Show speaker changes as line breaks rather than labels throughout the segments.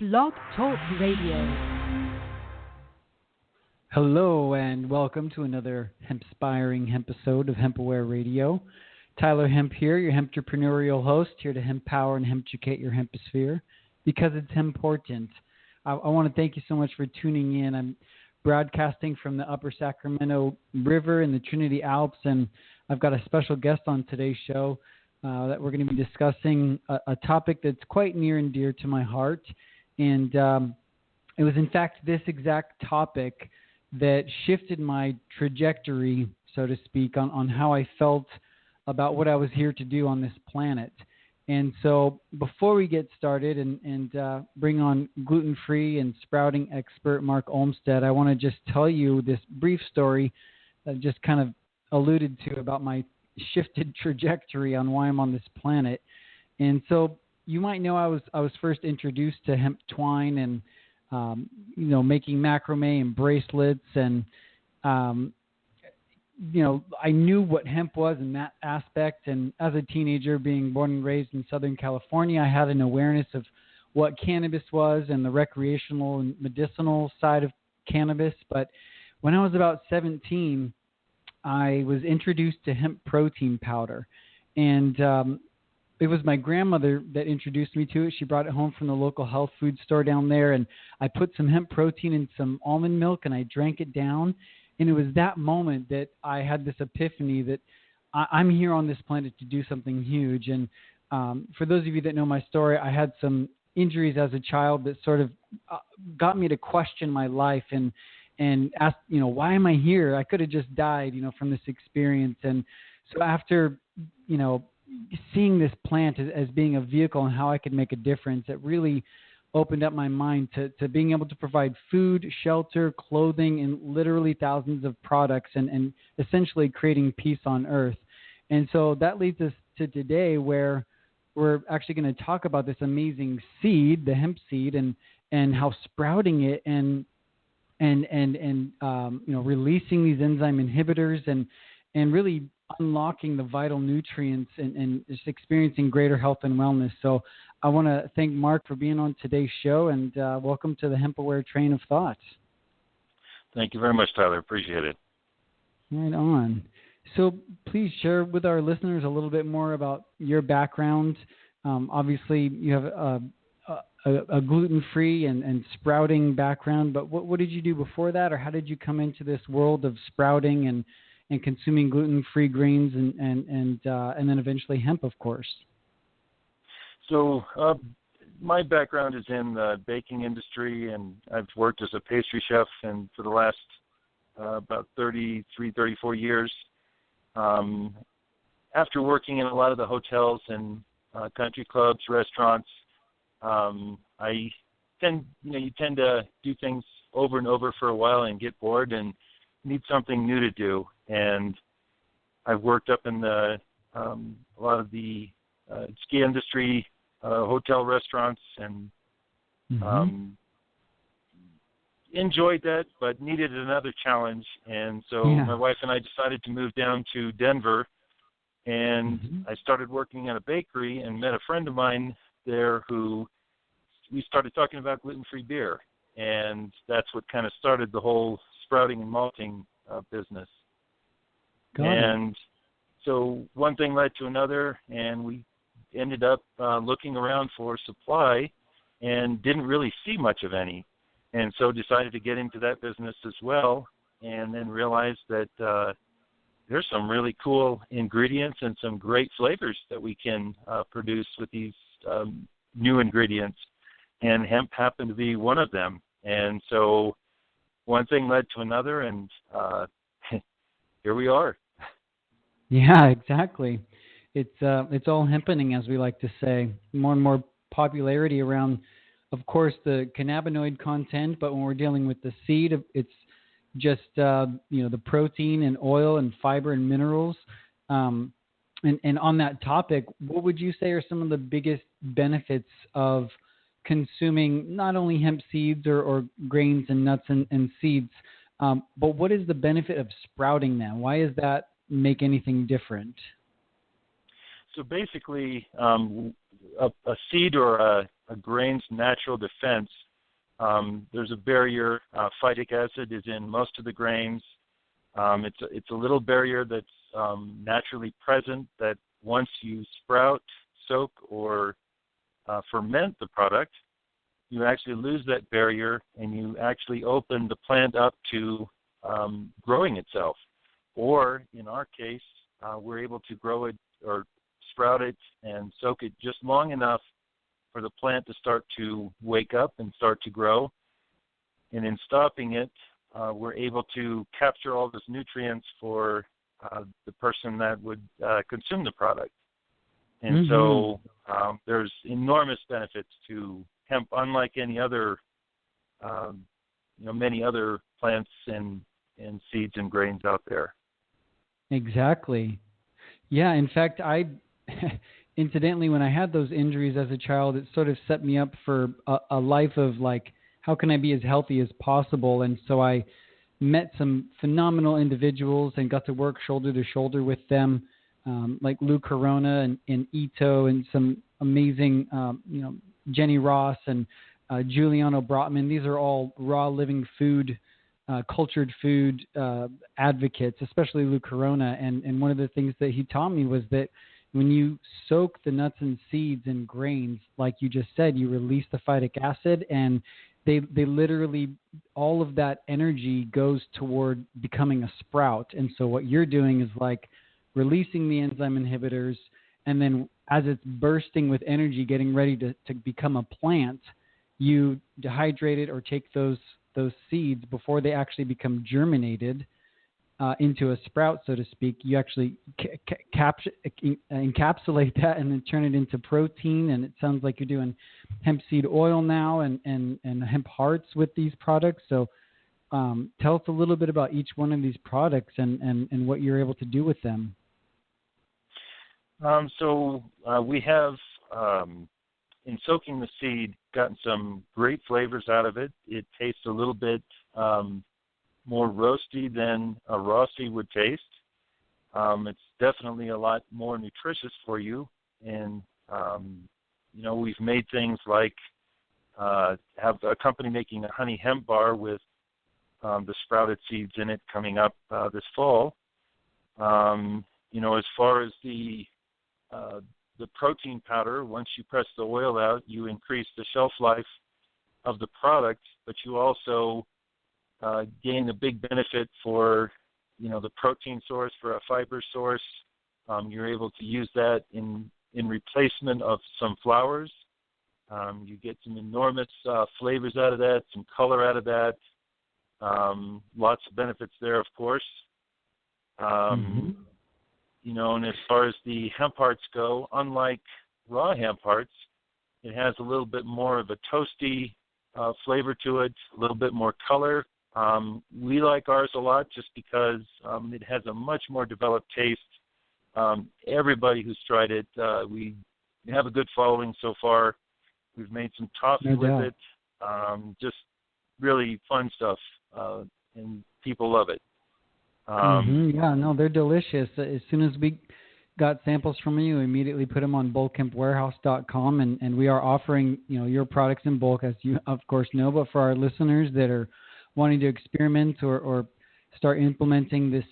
Blog Talk Radio.
Hello and welcome to another hemp-spiring episode of Hemp-Aware Radio. Tyler Hemp here, your hemp-entrepreneurial host, here to hemp-power and hemp-educate your hemposphere because it's important. I want to thank you so much for tuning in. I'm broadcasting from the Upper Sacramento River in the Trinity Alps, and I've got a special guest on today's show that we're going to be discussing a topic that's quite near and dear to my heart. And it was, in fact, this exact topic that shifted my trajectory, so to speak, on how I felt about what I was here to do on this planet. And so before we get started and bring on gluten-free and sprouting expert Marc Olmstead, I want to just tell you this brief story that I just kind of alluded to about my shifted trajectory on why I'm on this planet. And so you might know I was first introduced to hemp twine and making macrame and bracelets, and I knew what hemp was in that aspect. And as a teenager, being born and raised in Southern California, I had an awareness of what cannabis was and the recreational and medicinal side of cannabis. But when I was about 17, I was introduced to hemp protein powder, and it was my grandmother that introduced me to it. She brought it home from the local health food store down there, and I put some hemp protein in some almond milk, and I drank it down. And it was that moment that I had this epiphany that I'm here on this planet to do something huge. And for those of you that know my story, I had some injuries as a child that sort of got me to question my life and ask, why am I here? I could have just died, from this experience. And so after, seeing this plant as being a vehicle and how I could make a difference, it really opened up my mind to being able to provide food, shelter, clothing, and literally thousands of products and essentially creating peace on earth. And so that leads us to today, where we're actually going to talk about this amazing seed, the hemp seed, and how sprouting it and releasing these enzyme inhibitors and really unlocking the vital nutrients and just experiencing greater health and wellness. So I want to thank Marc for being on today's show, and welcome to the Hemp-Aware train of thought.
Thank you very much, Tyler. Appreciate it.
Right on. So please share with our listeners a little bit more about your background. Obviously, you have a gluten-free and sprouting background, but what did you do before that, or how did you come into this world of sprouting and consuming gluten-free grains and then eventually hemp, of course?
So my background is in the baking industry, and I've worked as a pastry chef and for the last about 33, 34 years. After working in a lot of the hotels and country clubs, restaurants, you tend to do things over and over for a while and get bored and need something new to do. And I've worked up in a lot of the ski industry, hotel restaurants, and enjoyed that, but needed another challenge. And so my wife and I decided to move down to Denver, and I started working at a bakery and met a friend of mine there who we started talking about gluten-free beer. And that's what kind of started the whole sprouting and malting business. And so one thing led to another, and we ended up looking around for supply and didn't really see much of any. And so decided to get into that business as well, and then realized that there's some really cool ingredients and some great flavors that we can produce with these new ingredients. And hemp happened to be one of them. And so one thing led to another, and here we are.
Yeah, exactly. It's all hempening, as we like to say. More and more popularity around, of course, the cannabinoid content, but when we're dealing with the seed, it's just the protein and oil and fiber and minerals. And on that topic, what would you say are some of the biggest benefits of consuming not only hemp seeds or grains and nuts and seeds, but what is the benefit of sprouting them? Why does that make anything different?
So basically, a seed or a grain's natural defense, there's a barrier. Phytic acid is in most of the grains. It's a little barrier that's naturally present that once you sprout, soak, or ferment the product, you actually lose that barrier and you actually open the plant up to growing itself. Or in our case, we're able to grow it or sprout it and soak it just long enough for the plant to start to wake up and start to grow. And in stopping it, we're able to capture all those nutrients for the person that would consume the product. And so there's enormous benefits to hemp, unlike any other, many other plants and seeds and grains out there.
Exactly. Yeah, in fact, incidentally, when I had those injuries as a child, it sort of set me up for a life of like, how can I be as healthy as possible? And so I met some phenomenal individuals and got to work shoulder to shoulder with them, like Lou Corona and Ito and some amazing, Jenny Ross and Giuliano Brotman. These are all raw living food, cultured food advocates, especially Lou Corona. And one of the things that he taught me was that when you soak the nuts and seeds and grains, like you just said, you release the phytic acid, and they literally, all of that energy goes toward becoming a sprout. And so what you're doing is like releasing the enzyme inhibitors, and then as it's bursting with energy, getting ready to become a plant, you dehydrate it or take those seeds before they actually become germinated into a sprout, so to speak. You actually encapsulate that and then turn it into protein. And it sounds like you're doing hemp seed oil now and hemp hearts with these products. So tell us a little bit about each one of these products and what you're able to do with them.
We have, in soaking the seed, gotten some great flavors out of it. It tastes a little bit more roasty than a raw seed would taste. It's definitely a lot more nutritious for you. And, we've made things like have a company making a honey hemp bar with the sprouted seeds in it coming up this fall. As far as the protein powder, once you press the oil out, you increase the shelf life of the product, but you also gain a big benefit for, the protein source, for a fiber source. You're able to use that in replacement of some flours. You get some enormous flavors out of that, some color out of that. Lots of benefits there, of course. And as far as the hemp hearts go, unlike raw hemp hearts, it has a little bit more of a toasty flavor to it, a little bit more color. We like ours a lot just because it has a much more developed taste. Everybody who's tried it, we have a good following so far. We've made some toffee with it. Just really fun stuff, and people love it.
Yeah, no, they're delicious. As soon as we got samples from you, we immediately put them on bulkhempwarehouse.com, and we are offering, your products in bulk, as you of course know. But for our listeners that are wanting to experiment or start implementing this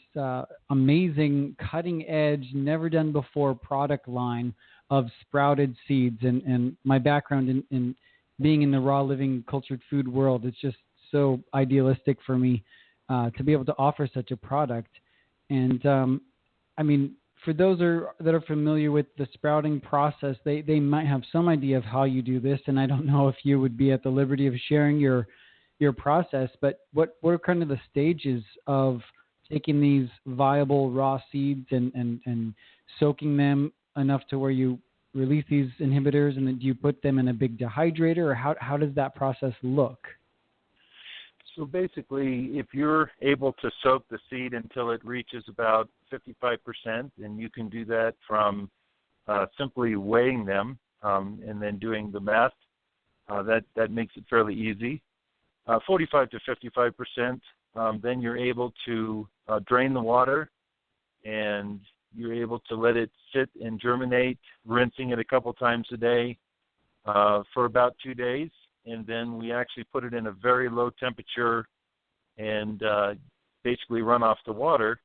amazing, cutting edge, never done before product line of sprouted seeds, and my background in being in the raw living cultured food world, it's just so idealistic for me to be able to offer such a product. And for those that are familiar with the sprouting process, they might have some idea of how you do this, and I don't know if you would be at the liberty of sharing your process, but what are kind of the stages of taking these viable raw seeds and soaking them enough to where you release these inhibitors, and then do you put them in a big dehydrator, or how does that process look?
So basically, if you're able to soak the seed until it reaches about 55%, and you can do that from simply weighing them and then doing the math, that makes it fairly easy. 45 to 55%, then you're able to drain the water and you're able to let it sit and germinate, rinsing it a couple times a day for about 2 days. And then we actually put it in a very low temperature and basically run off the water,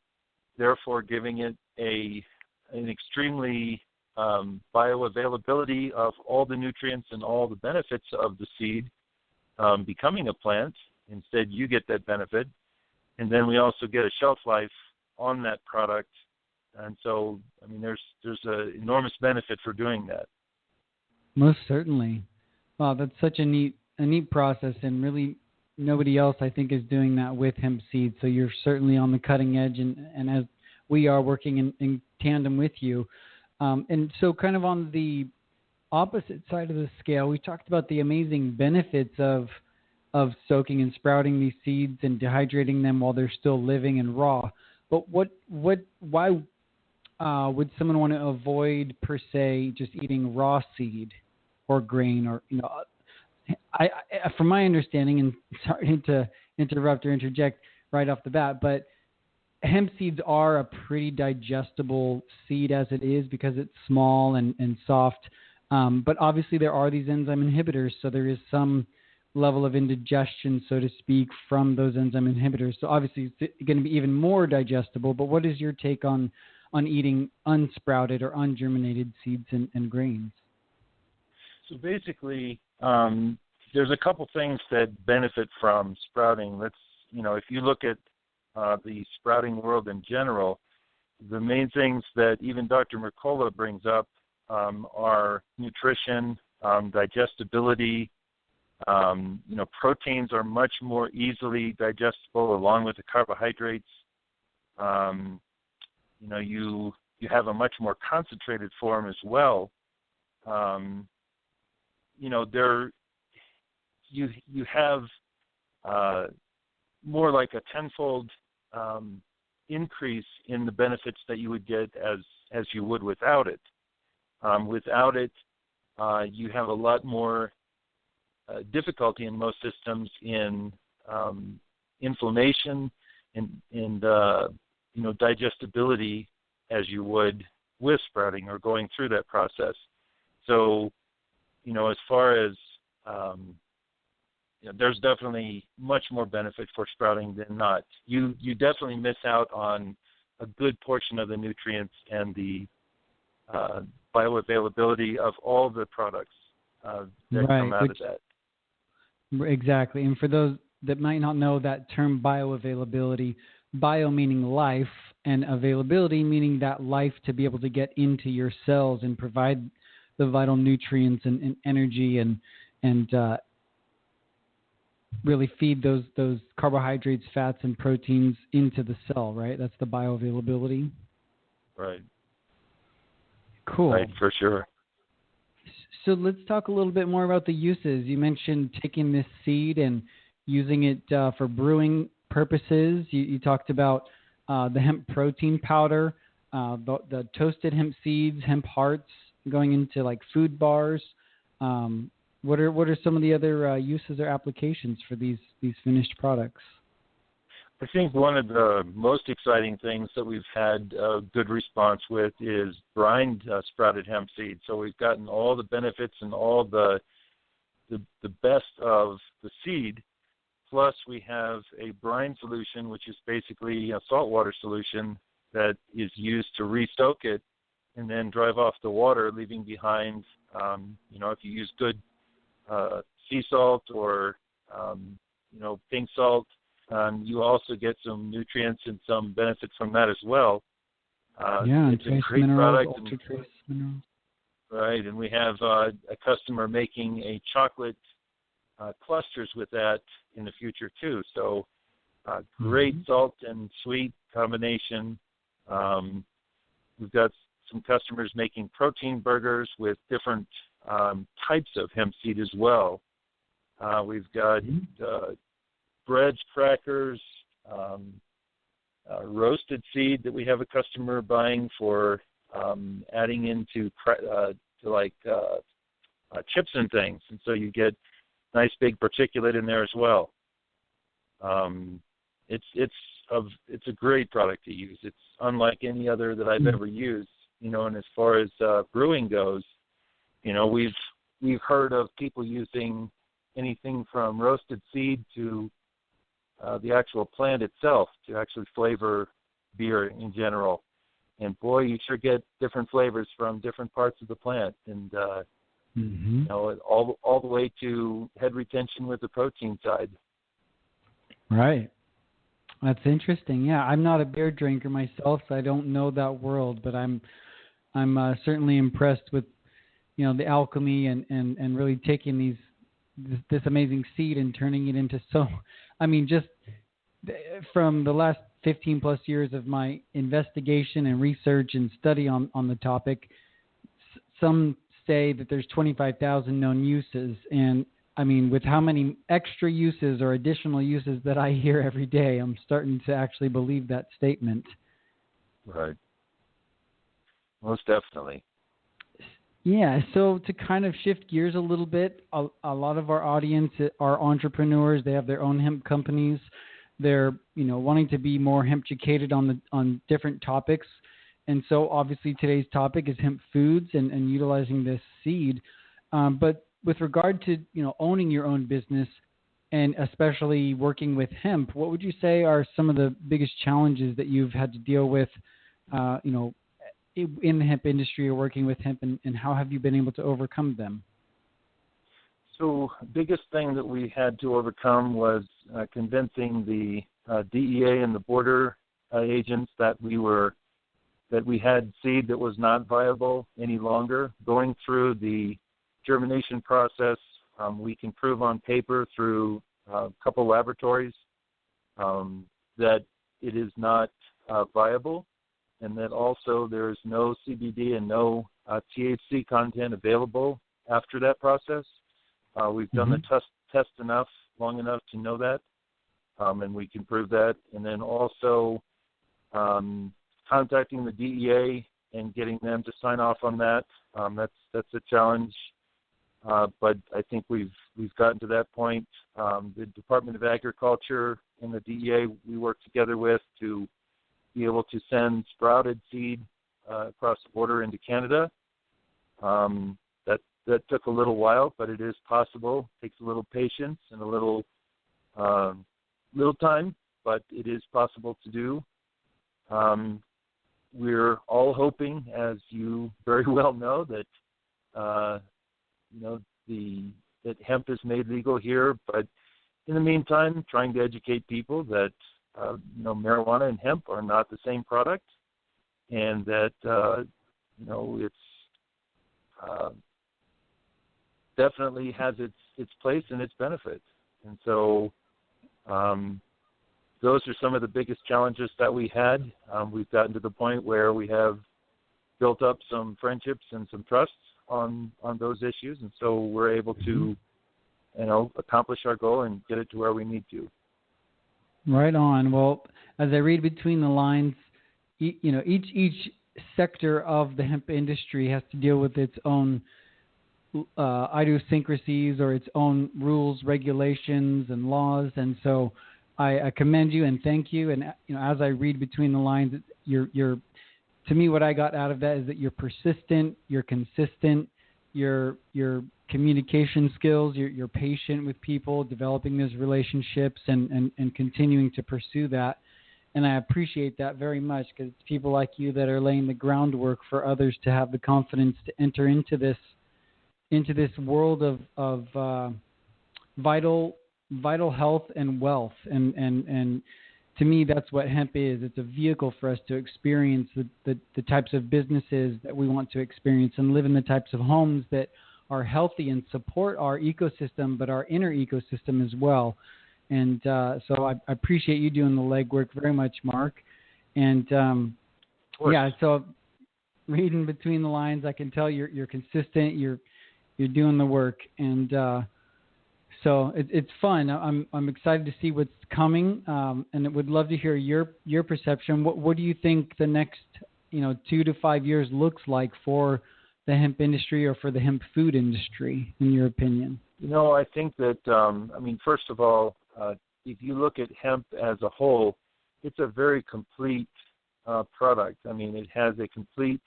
therefore giving it an extremely bioavailability of all the nutrients and all the benefits of the seed becoming a plant. Instead, you get that benefit. And then we also get a shelf life on that product. And so, I mean, there's an enormous benefit for doing that.
Most certainly. Wow, that's such a neat process, and really nobody else, I think, is doing that with hemp seeds. So you're certainly on the cutting edge, and as we are working in tandem with you. And so kind of on the opposite side of the scale, we talked about the amazing benefits of soaking and sprouting these seeds and dehydrating them while they're still living and raw. But why would someone want to avoid, per se, just eating raw seed or grain? Or, you know, I from my understanding, and sorry to interrupt or interject right off the bat, but hemp seeds are a pretty digestible seed as it is because it's small and soft. But obviously there are these enzyme inhibitors, so there is some level of indigestion, so to speak, from those enzyme inhibitors. So obviously it's going to be even more digestible. But what is your take on eating unsprouted or ungerminated seeds and grains?
So basically, there's a couple things that benefit from sprouting. If you look at the sprouting world in general, the main things that even Dr. Mercola brings up are nutrition, digestibility. Proteins are much more easily digestible along with the carbohydrates. You have a much more concentrated form as well. You have more like a tenfold increase in the benefits that you would get as you would without it. Without it, you have a lot more difficulty in most systems in inflammation and digestibility as you would with sprouting or going through that process. So, as far as there's definitely much more benefit for sprouting than not. You definitely miss out on a good portion of the nutrients and the bioavailability of all the products that come out of that.
Exactly. And for those that might not know that term bioavailability, bio meaning life and availability meaning that life to be able to get into your cells and provide the vital nutrients and energy and really feed those carbohydrates, fats, and proteins into the cell, right? That's the bioavailability.
Right.
Cool.
Right, for sure.
So let's talk a little bit more about the uses. You mentioned taking this seed and using it for brewing purposes. You talked about the hemp protein powder, the toasted hemp seeds, hemp hearts going into like food bars. What are some of the other uses or applications for these finished products?
I think one of the most exciting things that we've had a good response with is brined sprouted hemp seeds. So we've gotten all the benefits and all the best of the seed, plus we have a brine solution, which is basically a saltwater solution that is used to re-soak it and then drive off the water, leaving behind, if you use good sea salt or, pink salt, you also get some nutrients and some benefits from that as well. It's a great product.
Ultra-trace minerals.
Right, and we have a customer making a chocolate clusters with that in the future too. So great salt and sweet combination. We've got some customers making protein burgers with different types of hemp seed as well. We've got breads, crackers, roasted seed that we have a customer buying for adding into chips and things, and so you get nice big particulate in there as well. It's it's a great product to use. It's unlike any other that I've ever used, and as far as brewing goes, we've heard of people using anything from roasted seed to the actual plant itself to actually flavor beer in general. And boy, you sure get different flavors from different parts of the plant, and all the way to head retention with the protein side.
Right. That's interesting. Yeah, I'm not a beer drinker myself, so I don't know that world, but I'm certainly impressed with the alchemy and really taking this amazing seed and turning it into just from the last 15 plus years of my investigation and research and study on the topic, some say that there's 25,000 known uses, and with how many extra uses or additional uses that I hear every day, I'm starting to actually believe that statement.
Right. Most definitely.
Yeah, so to kind of shift gears a little bit, a lot of our audience are entrepreneurs. They have their own hemp companies. They're, wanting to be more hemp-educated on different topics. And so obviously today's topic is hemp foods and utilizing this seed. But with regard to, owning your own business and especially working with hemp, what would you say are some of the biggest challenges that you've had to deal with, in the hemp industry or working with hemp, and how have you been able to overcome them?
So biggest thing that we had to overcome was convincing the DEA and the border agents that we had seed that was not viable any longer. Going through the germination process, we can prove on paper through a couple laboratories that it is not viable, and that also there is no CBD and no THC content available after that process. We've done the test long enough to know that, and we can prove that. And then also contacting the DEA and getting them to sign off on that. That's a challenge, but I think we've gotten to that point. The Department of Agriculture and the DEA we work together with to be able to send sprouted seed across the border into Canada. That took a little while, but it is possible. It takes a little patience and a little time, but it is possible to do. We're all hoping, as you very well know, that that hemp is made legal here. But in the meantime, trying to educate people that marijuana and hemp are not the same product, and that it's definitely has its place and its benefits. And so those are some of the biggest challenges that we had. We've gotten to the point where we have built up some friendships and some trusts on those issues, and so we're able to accomplish our goal and get it to where we need to.
Right on. Well, as I read between the lines, each sector of the hemp industry has to deal with its own idiosyncrasies or its own rules, regulations, and laws. And so I commend you and thank you. And as I read between the lines, you're to me, what I got out of that is that you're persistent, you're consistent, your communication skills, you're patient with people, developing those relationships and continuing to pursue that. And I appreciate that very much, because it's people like you that are laying the groundwork for others to have the confidence to enter into this world of vital health and wealth. And to me, that's what hemp is. It's a vehicle for us to experience the types of businesses that we want to experience and live in the types of homes that are healthy and support our ecosystem, but our inner ecosystem as well. And so I appreciate you doing the legwork very much, Marc. And so reading between the lines, I can tell you're consistent. You're doing the work, and so it's fun. I'm excited to see what's coming, and I would love to hear your perception. What do you think the next 2 to 5 years looks like for the hemp industry or for the hemp food industry, in your opinion?
I think that first of all, if you look at hemp as a whole, it's a very complete product. I mean, it has a complete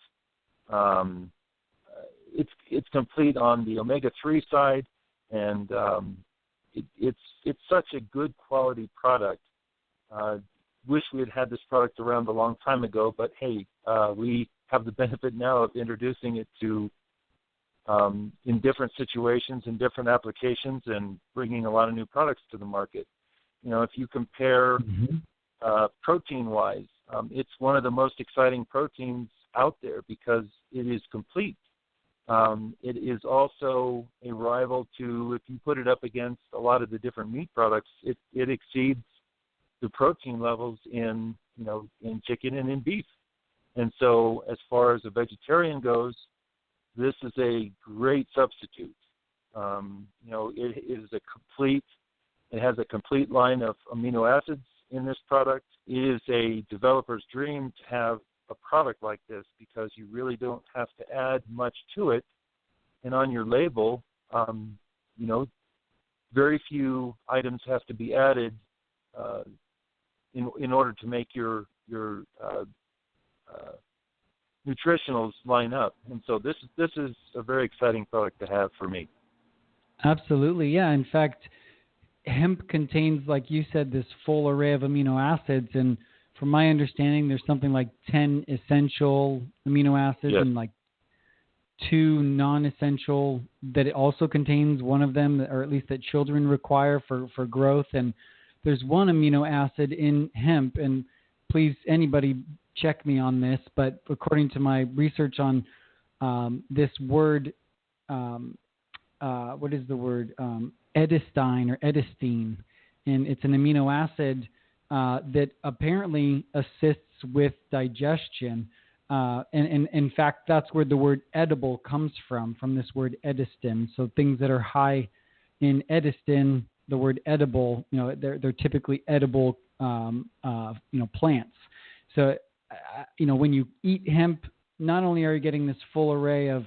it's complete on the omega-3 side, and it's such a good quality product. Wish we had had this product around a long time ago, but hey, we have the benefit now of introducing it to in different situations, in different applications, and bringing a lot of new products to the market. You know, if you compare protein-wise, it's one of the most exciting proteins out there because it is complete. It is also a rival to, if you put it up against a lot of the different meat products, it exceeds the protein levels in chicken and in beef. And so as far as a vegetarian goes, this is a great substitute. It has a complete line of amino acids in this product. It is a developer's dream to have a product like this because you really don't have to add much to it. And on your label, very few items have to be added in order to make your nutritionals line up. And so this is a very exciting product to have for me.
Absolutely, yeah. In fact, hemp contains, like you said, this full array of amino acids, and from my understanding, there's something like 10 essential amino acids and like 2 non-essential that it also contains, one of them, or at least that children require for growth. And there's one amino acid in hemp, and please, anybody check me on this, but according to my research on this word, what is the word? Edistine or edistine, and it's an amino acid that apparently assists with digestion. And in fact, that's where the word edible comes from this word edistin. So things that are high in edistin, the word edible, they're typically edible, plants. So, when you eat hemp, not only are you getting this full array of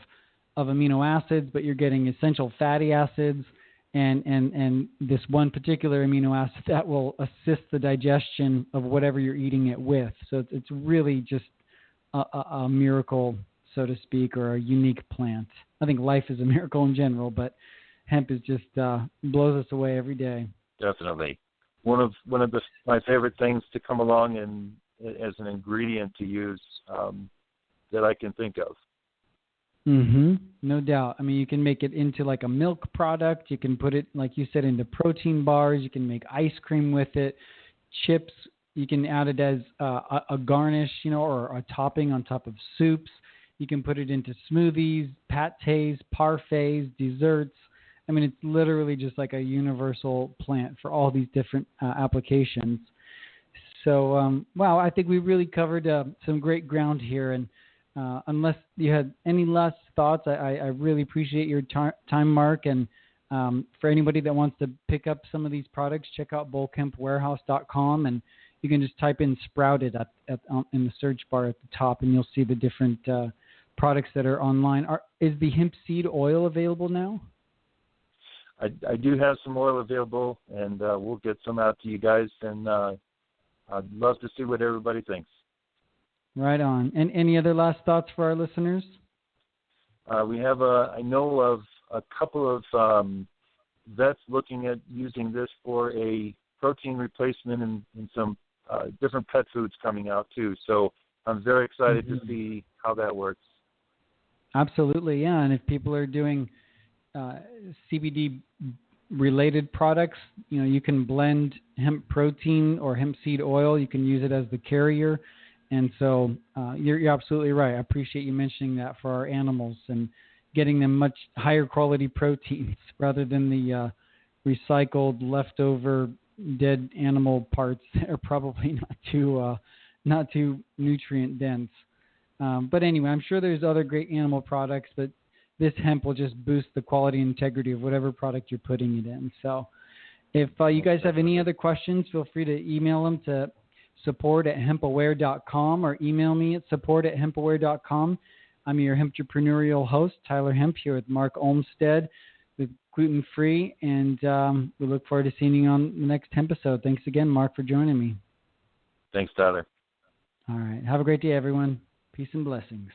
amino acids, but you're getting essential fatty acids and this one particular amino acid that will assist the digestion of whatever you're eating it with. So it's really just a miracle, so to speak, or a unique plant. I think life is a miracle in general, but hemp is just blows us away every day. Definitely.
One of my favorite things to come along and as an ingredient to use that I can think of.
No doubt. I mean, you can make it into like a milk product. You can put it, like you said, into protein bars. You can make ice cream with it, chips. You can add it as a garnish, or a topping on top of soups. You can put it into smoothies, pâtés, parfaits, desserts. I mean, it's literally just like a universal plant for all these different applications. So, wow, I think we really covered some great ground here. And unless you had any last thoughts, I really appreciate your time, Marc. And for anybody that wants to pick up some of these products, check out bulkhempwarehouse.com, and you can just type in Sprouted in the search bar at the top, and you'll see the different products that are online. Is the hemp seed oil available now?
I do have some oil available, and we'll get some out to you guys, and I'd love to see what everybody thinks.
Right on. And any other last thoughts for our listeners?
We have I know of a couple of vets looking at using this for a protein replacement in some different pet foods coming out too. So I'm very excited to see how that works. Absolutely, yeah. And if people are doing CBD related products, you can blend hemp protein or hemp seed oil. You can use it as the carrier. And so you're absolutely right. I appreciate you mentioning that for our animals and getting them much higher quality proteins rather than the recycled leftover dead animal parts that are probably not too nutrient dense. But anyway, I'm sure there's other great animal products, but this hemp will just boost the quality and integrity of whatever product you're putting it in. So if you guys have any other questions, feel free to email them to support@hempaware.com or email me at support@hempaware.com. I'm your hempreneurial host, Tyler Hemp, here with Marc Olmstead with Gluten Free, and we look forward to seeing you on the next episode. Thanks again, Marc, for joining me. Thanks, Tyler.
All right. Have a great day, everyone. Peace and blessings.